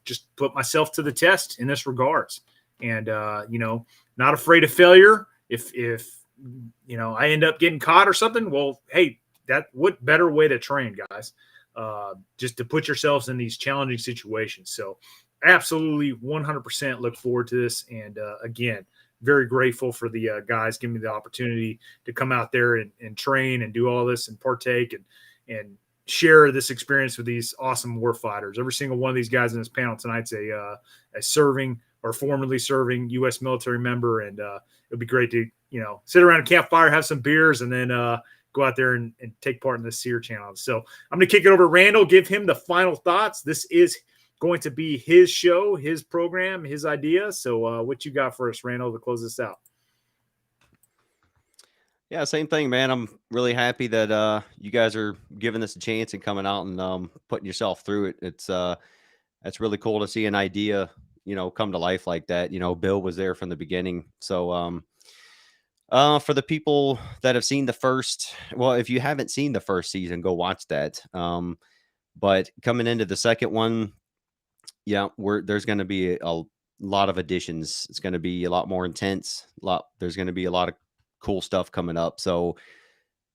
just put myself to the test in this regards. And, not afraid of failure. If I end up getting caught or something, well, hey, what better way to train, guys, just to put yourselves in these challenging situations. So absolutely 100% look forward to this. And again, very grateful for the guys giving me the opportunity to come out there and train and do all this and partake and share this experience with these awesome war fighters. Every single one of these guys in this panel tonight's a serving or formerly serving U.S. military member, and it'd be great to sit around a campfire, have some beers, and then go out there and take part in the S.E.R.E challenge. So I'm going to kick it over to Randall, give him the final thoughts. This is going to be his show, his program, his idea. So what you got for us, Randall, to close this out? Yeah, same thing, man. I'm really happy that you guys are giving this a chance and coming out and putting yourself through it. It's really cool to see an idea, come to life like that. Bill was there from the beginning. So for the people that have seen the first, well, if you haven't seen the first season, go watch that. But coming into the second one, yeah, there's going to be a lot of additions. It's going to be a lot more intense. There's going to be a lot of cool stuff coming up. So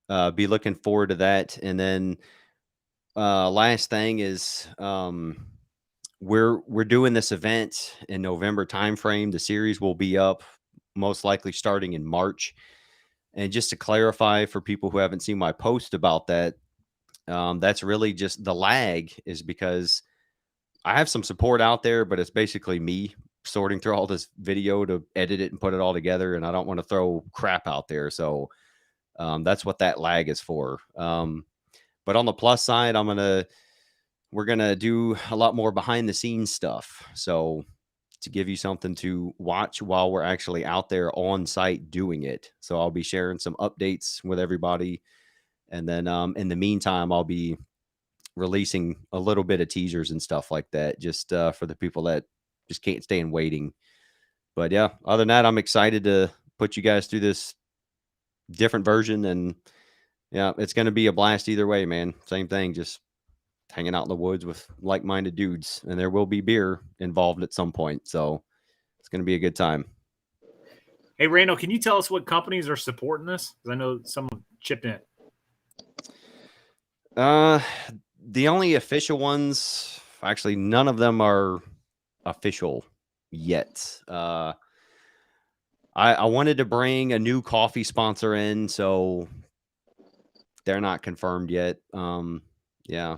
be looking forward to that. And then last thing is we're doing this event in November timeframe. The series will be up most likely starting in March. And just to clarify for people who haven't seen my post about that, that's really just the lag is because I have some support out there, but it's basically me sorting through all this video to edit it and put it all together. And I don't want to throw crap out there. So that's what that lag is for. But on the plus side, we're going to do a lot more behind the scenes stuff. So to give you something to watch while we're actually out there on site doing it. So I'll be sharing some updates with everybody. And then in the meantime, I'll be releasing a little bit of teasers and stuff like that, just for the people that just can't stay in waiting. But yeah, other than that, I'm excited to put you guys through this different version. And yeah, it's going to be a blast either way, man. Same thing, just hanging out in the woods with like-minded dudes, and there will be beer involved at some point. So it's going to be a good time. Hey, Randall, can you tell us what companies are supporting this? Because I know some chipped in. The only official ones, actually, none of them are official yet. I wanted to bring a new coffee sponsor in, so they're not confirmed yet. Yeah,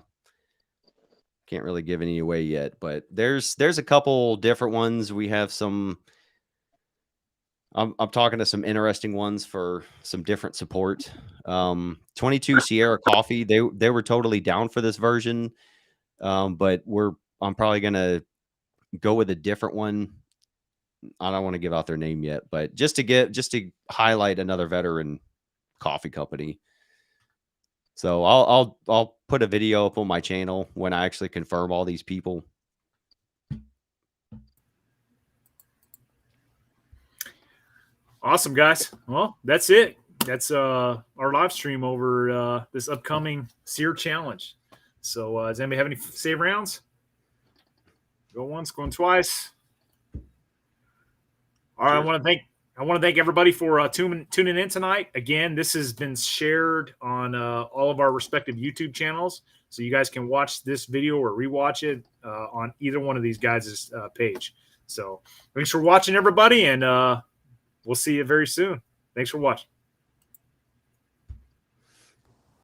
can't really give any away yet, but there's a couple different ones. We have some. I'm talking to some interesting ones for some different support. 22 Sierra Coffee, they were totally down for this version, but I'm probably gonna go with a different one. I don't want to give out their name yet, but just to highlight another veteran coffee company. So I'll put a video up on my channel when I actually confirm all these people. Awesome, guys. Well, that's it. That's our live stream over this upcoming S.E.R.E challenge. So does anybody have any save rounds? Go once, going twice. All right, I want to thank everybody for tuning in tonight. Again, this has been shared on all of our respective YouTube channels, so you guys can watch this video or rewatch it on either one of these guys' page. So thanks for watching, everybody, and we'll see you very soon. Thanks for watching.